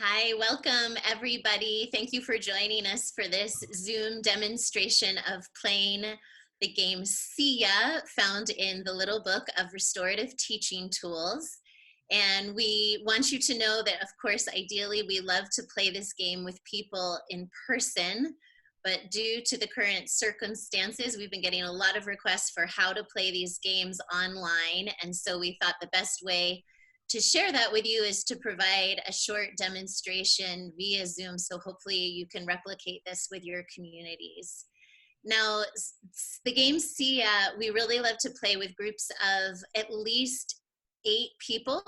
Hi, welcome everybody. Thank you for joining us for this Zoom demonstration of playing the game SIA, found in the Little Book of Restorative Teaching Tools. And we want you to know that, of course, ideally we love to play this game with people in person, but due to the current circumstances, we've been getting a lot of requests for how to play these games online. And so we thought the best way to share that with you is to provide a short demonstration via Zoom, so hopefully you can replicate this with your communities. Now, the game SIA, we really love to play with groups of at least 8 people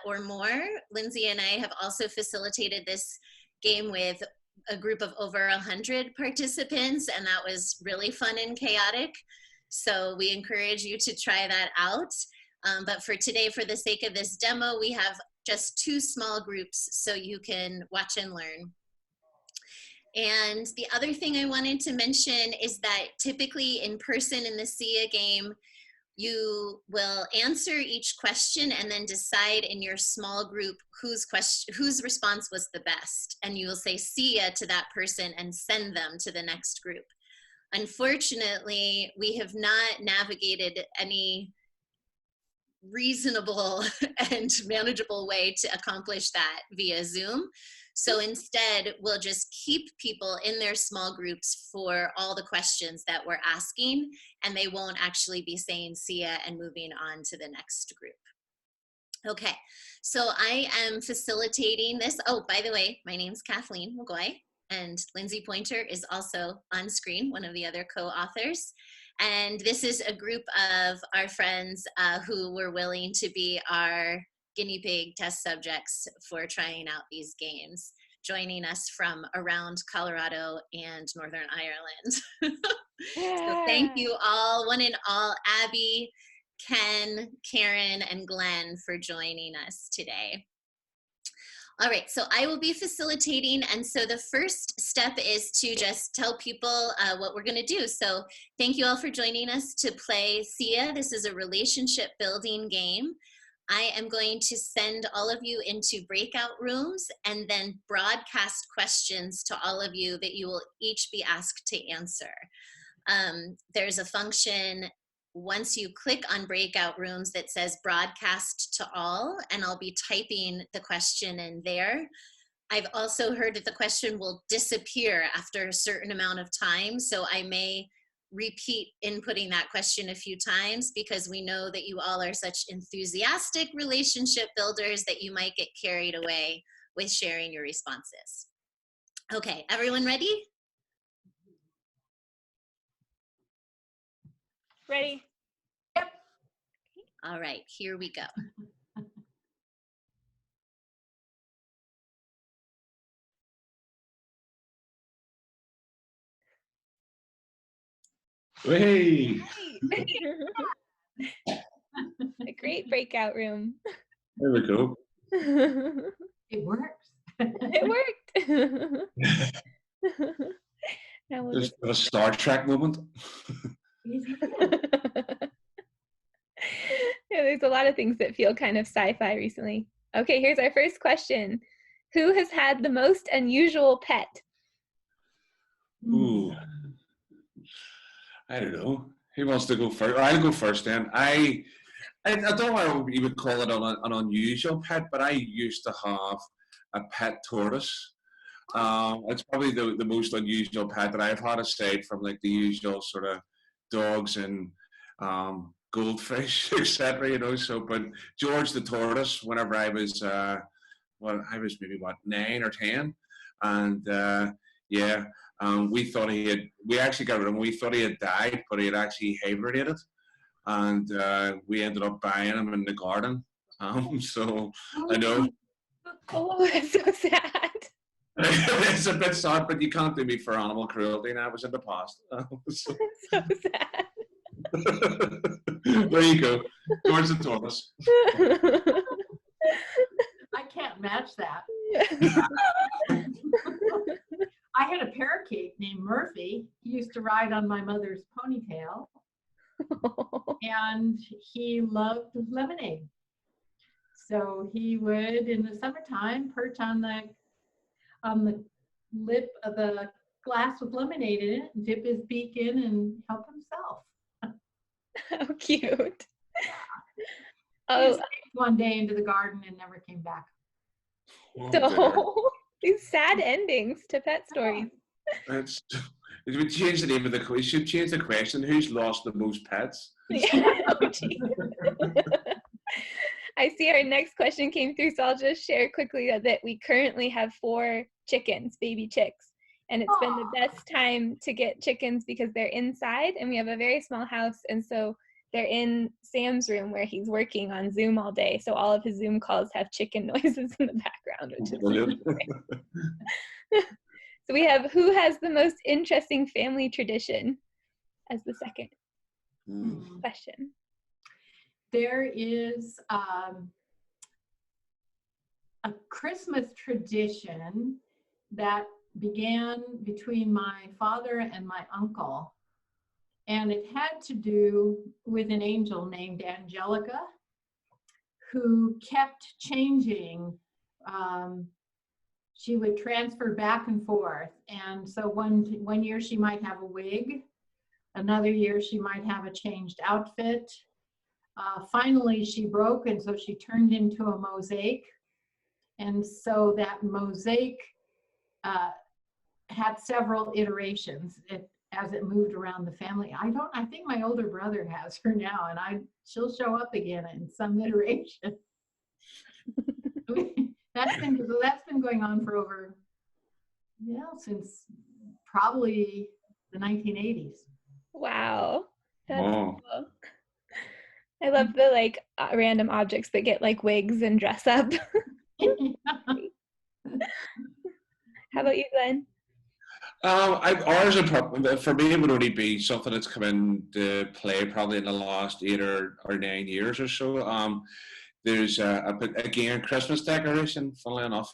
or more. Lindsay and I have also facilitated this game with a group of over 100 participants, and that was really fun and chaotic. So we encourage you to try that out. But for today, for the sake of this demo, we have just 2 small groups so you can watch and learn. And the other thing I wanted to mention is that typically in person in the SIA game, you will answer each question and then decide in your small group whose response was the best. And you will say SIA to that person and send them to the next group. Unfortunately, we have not navigated any reasonable and manageable way to accomplish that via Zoom. So instead, we'll just keep people in their small groups for all the questions that we're asking, and they won't actually be saying SIA and moving on to the next group. Okay, so I am facilitating this. Oh, by the way, my name's Kathleen Magoy, and Lindsay Pointer is also on screen, one of the other co-authors. And this is a group of our friends who were willing to be our guinea pig test subjects for trying out these games, joining us from around Colorado and Northern Ireland. So thank you all, one and all, Abby, Ken, Karen, and Glenn for joining us today. All right, so I will be facilitating, and so the first step is to just tell people what we're gonna do. So thank you all for joining us to play SIA. This is a relationship building game. I am going to send all of you into breakout rooms and then broadcast questions to all of you that you will each be asked to answer. There's a function once you click on breakout rooms that says broadcast to all, and I'll be typing the question in there. I've also heard that the question will disappear after a certain amount of time, so I may repeat inputting that question a few times because we know that you all are such enthusiastic relationship builders that you might get carried away with sharing your responses. Okay, everyone ready? Ready? Yep. All right, here we go. Hey! A great breakout room. There we go. It works. It worked. Just a Star Trek moment. Yeah, there's a lot of things that feel kind of sci-fi recently. Okay, here's our first question. Who has had the most unusual pet? Ooh. I don't know. Who wants to go first? I'll go first then. I don't know why you would call it an unusual pet, but I used to have a pet tortoise. It's probably the most unusual pet that I've had, aside from like the usual sort of dogs and goldfish, etc. You know. So, but George the tortoise, whenever I was maybe 9 or 10, and yeah. We actually got rid of him. We thought he had died, but he had actually hibernated, and we ended up buying him in the garden. So I know. Oh, that's so sad. It's a bit sad, but you can't do me for animal cruelty now. It was in the past. So sad. There you go. George the tortoise. I can't match that. I had a parakeet named Murphy. He used to ride on my mother's ponytail, and he loved lemonade. So he would, in the summertime, perch on the lip of the glass with lemonade in it, and dip his beak in and help himself. How cute. He Oh, escaped one day into the garden and never came back. Oh, dear. so these sad endings to pet stories. It's, it would change the name of the quiz. Should change the question. Who's lost the most pets? Oh, geez. I see our next question came through, so I'll just share quickly that we currently have 4 chickens, baby chicks. And it's been the best time to get chickens because they're inside and we have a very small house. And so they're in Sam's room where he's working on Zoom all day. So all of his Zoom calls have chicken noises in the background, which is Brilliant. So we have who has the most interesting family tradition as the second question. There is a Christmas tradition that began between my father and my uncle. And it had to do with an angel named Angelica, who kept changing. She would transfer back and forth. And so one year she might have a wig. Another year she might have a changed outfit. Finally she broke, and so she turned into a mosaic. And so that mosaic had several iterations as it moved around the family. I think my older brother has her now, and she'll show up again in some iteration. That's been going on for over, since probably the 1980s. Wow. That's Oh. cool. I love the random objects that get like wigs and dress up. How about you, Glenn? Ours for me it would only be something that's come into play probably in the last 8 or 9 years or so. There's again Christmas decoration, funnily enough,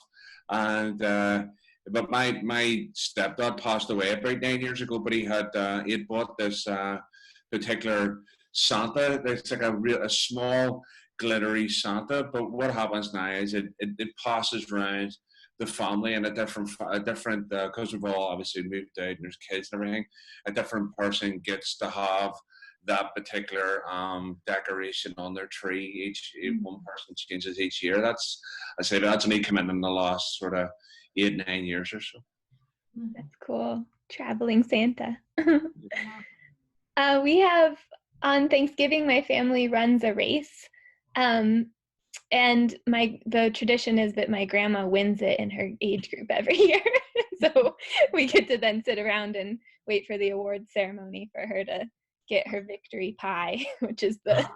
and but my stepdad passed away about 9 years ago, but he had bought this particular Santa. It's like a small glittery Santa, but what happens now is it passes around the family, and a different because we've all obviously moved out and there's kids and everything, a different person gets to have that particular decoration on their tree. One person changes each year. That's only come in the last sort of 8, 9 years or so. That's cool. Traveling Santa. We have on Thanksgiving, my family runs a race. And the tradition is that my grandma wins it in her age group every year. So we get to then sit around and wait for the award ceremony for her to get her victory pie, which is the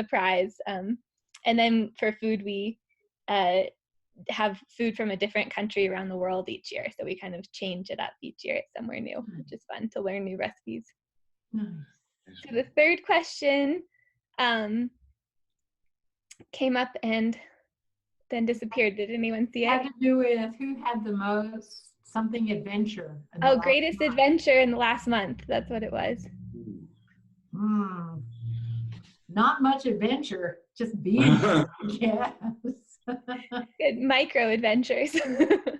prize. And then for food, we have food from a different country around the world each year. So we kind of change it up each year. It's somewhere new, which is fun to learn new recipes. Nice. So the third question came up and then disappeared. Did anyone see It it? had to do with who had the most something adventure. Oh, greatest adventure in the last month. That's what it was. Not much adventure, just being. Yes. Good micro adventures.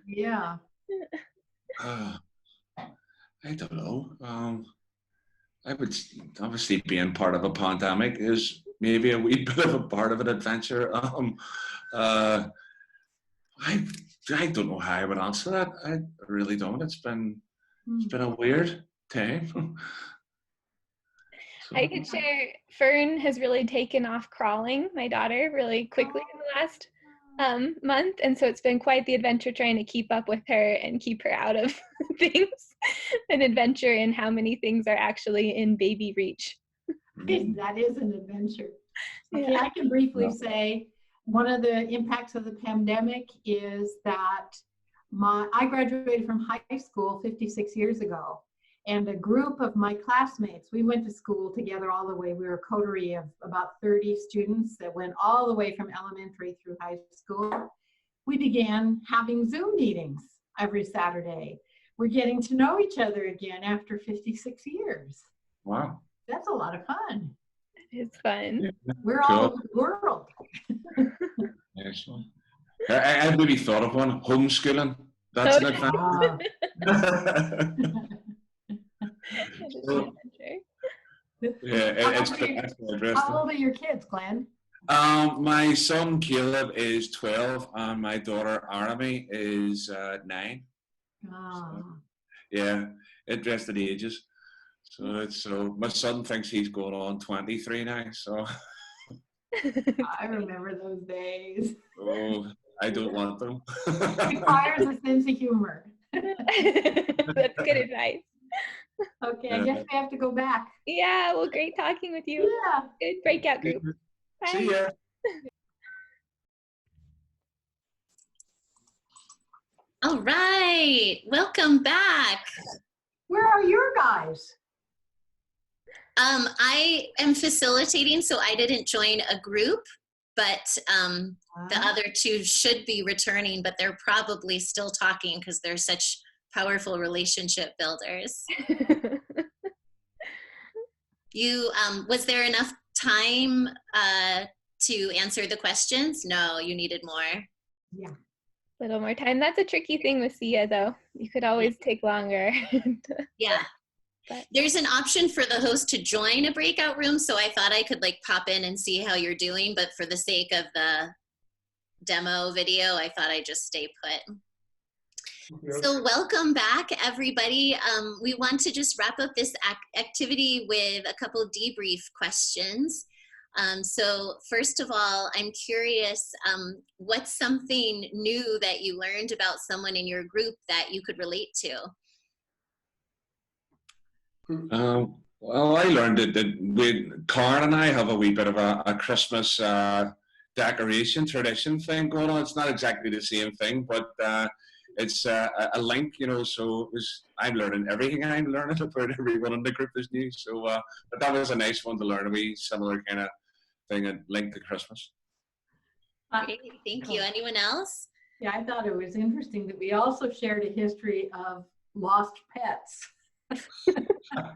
Yeah. I don't know. I would obviously being part of a pandemic is maybe a wee bit of a part of an adventure. I don't know how I would answer that. I really don't. It's been a weird time. I could share Fern has really taken off crawling, my daughter, really quickly in the last month. And so it's been quite the adventure trying to keep up with her and keep her out of things. An adventure in how many things are actually in baby reach. That is an adventure. Okay, Yeah. I can briefly say one of the impacts of the pandemic is that I graduated from high school 56 years ago, and a group of my classmates, we went to school together all the way. We were a coterie of about 30 students that went all the way from elementary through high school. We began having Zoom meetings every Saturday. We're getting to know each other again after 56 years. Wow. That's a lot of fun. It's fun. We're all over the world. Nice one. I maybe thought of one. Homeschooling. That's an advantage. Ah, That is an So, adventure. yeah, How it's old are you- that's how interesting. old are your kids, Glenn? My son Caleb is 12, and my daughter Arami is 9. Ah, Yeah, interesting ages. So my son thinks he's going on 23 now. So I remember those days. oh, I don't want them. Requires a sense of humor. That's good advice. Okay, I guess we have to go back. Yeah, well, great talking with you. Yeah. Good breakout group. See Bye. ya. All right, welcome back. Where are your guys? I am facilitating, so I didn't join a group, but the other two should be returning, but they're probably still talking because they're such powerful relationship builders. You, was there enough time to answer the questions? No, you needed more. Yeah. Little more time. That's a tricky thing with Sia, though. You could always take longer. Yeah. But- There's an option for the host to join a breakout room, so I thought I could like pop in and see how you're doing, but for the sake of the demo video, I thought I'd just stay put. So welcome back, everybody. We want to just wrap up this activity with a couple of debrief questions. So first of all, I'm curious, what's something new that you learned about someone in your group that you could relate to? Well, I learned that Karen and I have a wee bit of a Christmas decoration tradition thing going on. It's not exactly the same thing, but it's a link, you know. So I'm learning everything I'm learning about everyone in the group is new. So, but that was a nice one to learn, a wee similar kind of thing, and link to Christmas. Great, thank you. Anyone else? Yeah, I thought it was interesting that we also shared a history of lost pets.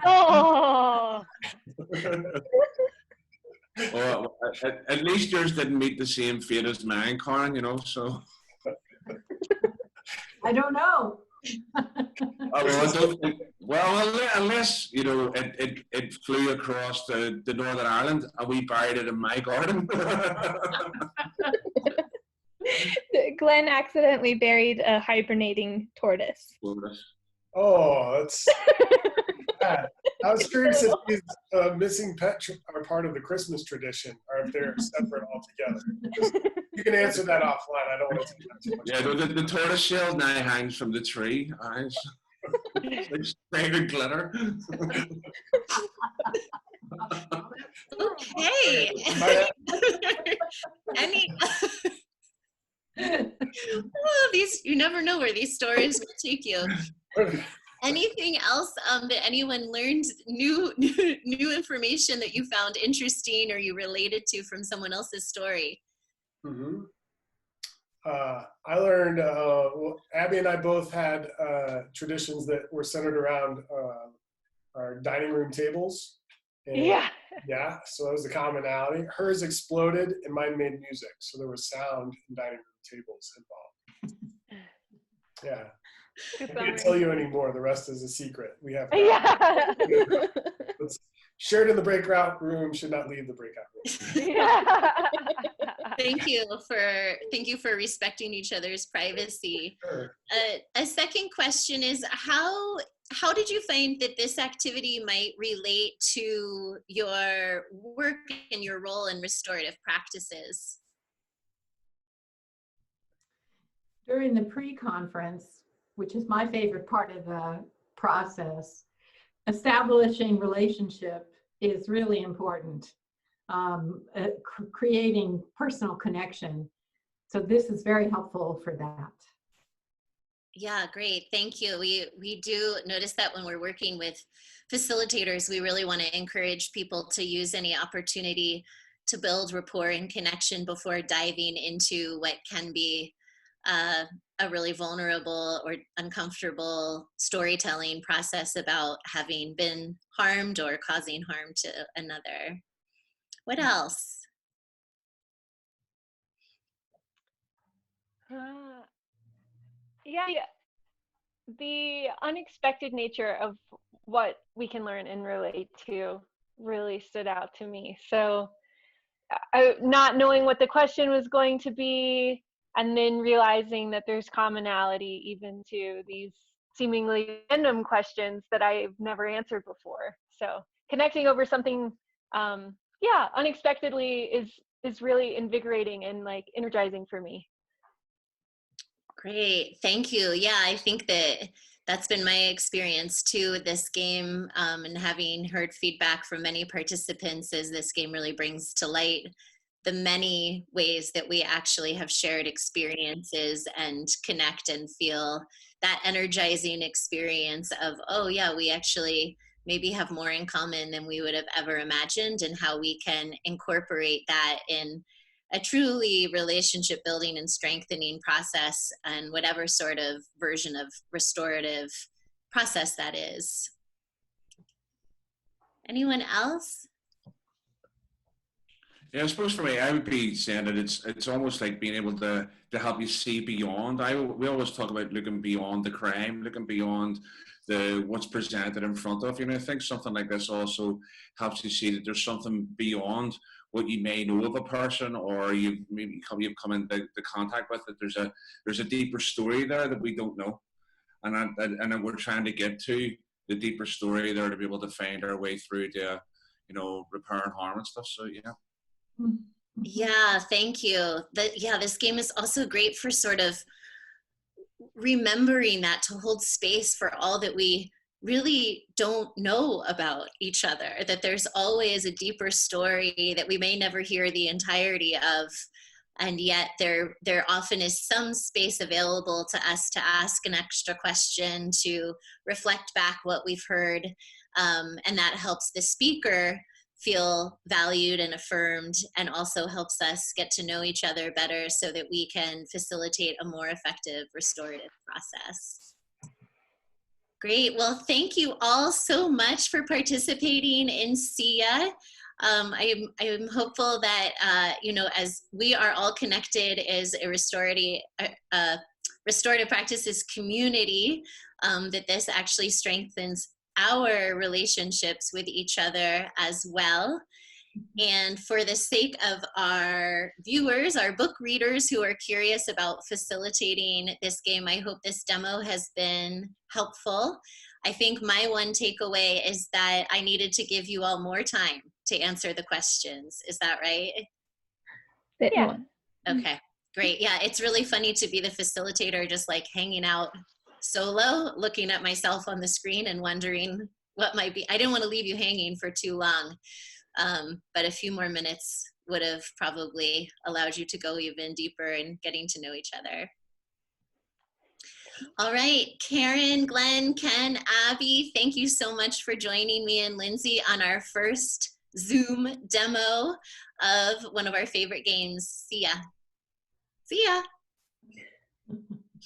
Oh, Well, at least yours didn't meet the same fate as mine, Karen, you know, so. I don't know. Well, I don't think, well, unless, you know, it flew across the Northern Ireland and we buried it in my garden. Glenn accidentally buried a hibernating tortoise. Oh, that's bad. I was curious if these missing pets are part of the Christmas tradition or if they're separate altogether. You can answer that offline. I don't want to take that too much. Yeah, the tortoise shell now hangs from the tree. It's sprayed with glitter. Okay. Any oh, these, you never know where these stories will take you. Anything else that anyone learned, new information that you found interesting or you related to from someone else's story? Mm-hmm. I learned, well, Abby and I both had traditions that were centered around our dining room tables. And Yeah. Yeah, so that was the commonality. Hers exploded and mine made music. So there was sound in dining room tables involved. Yeah. I can't tell you anymore. The rest is a secret. We have Yeah. it's shared in the breakout room, should not leave the breakout room. Yeah. Thank you for respecting each other's privacy. Sure. A second question is how did you find that this activity might relate to your work and your role in restorative practices? During the pre-conference, which is my favorite part of the process, establishing relationship is really important. Creating personal connection. So this is very helpful for that. Yeah, great. Thank you. We do notice that when we're working with facilitators, we really want to encourage people to use any opportunity to build rapport and connection before diving into what can be a really vulnerable or uncomfortable storytelling process about having been harmed or causing harm to another. What else? Yeah, the unexpected nature of what we can learn and relate to really stood out to me. So, not knowing what the question was going to be, and then realizing that there's commonality even to these seemingly random questions that I've never answered before. So, connecting over something, unexpectedly is really invigorating and like energizing for me. Great, thank you. Yeah, I think that that's been my experience too with this game, and having heard feedback from many participants is this game really brings to light the many ways that we actually have shared experiences and connect and feel that energizing experience of, oh yeah, we actually maybe have more in common than we would have ever imagined, and how we can incorporate that in a truly relationship building and strengthening process, and whatever sort of version of restorative process that is. Anyone else? Yeah, I suppose for me, I would be saying that it's almost like being able to help you see beyond. We always talk about looking beyond the crime, looking beyond the what's presented in front of you. And I think something like this also helps you see that there's something beyond what you may know of a person, or you've come into the contact with, that there's a deeper story there that we don't know, and then we're trying to get to the deeper story there to be able to find our way through to repair and harm and stuff. So yeah. Yeah, thank you. This game is also great for sort of remembering that, to hold space for all that we really don't know about each other, that there's always a deeper story that we may never hear the entirety of, and yet there often is some space available to us to ask an extra question, to reflect back what we've heard, and that helps the speaker feel valued and affirmed, and also helps us get to know each other better so that we can facilitate a more effective restorative process. Great. Well, thank you all so much for participating in SIA. I am hopeful that, as we are all connected as a restorative practices community, that this actually strengthens our relationships with each other as well. And for the sake of our viewers, our book readers who are curious about facilitating this game, I hope this demo has been helpful. I think my one takeaway is that I needed to give you all more time to answer the questions. Is that right? Yeah. Okay, great. Yeah, it's really funny to be the facilitator, just like hanging out solo, looking at myself on the screen and wondering what might be. I didn't want to leave you hanging for too long, but a few more minutes would have probably allowed you to go even deeper in getting to know each other. All right, Karen, Glenn, Ken, Abby, thank you so much for joining me and Lindsay on our first Zoom demo of one of our favorite games, SIA. See ya.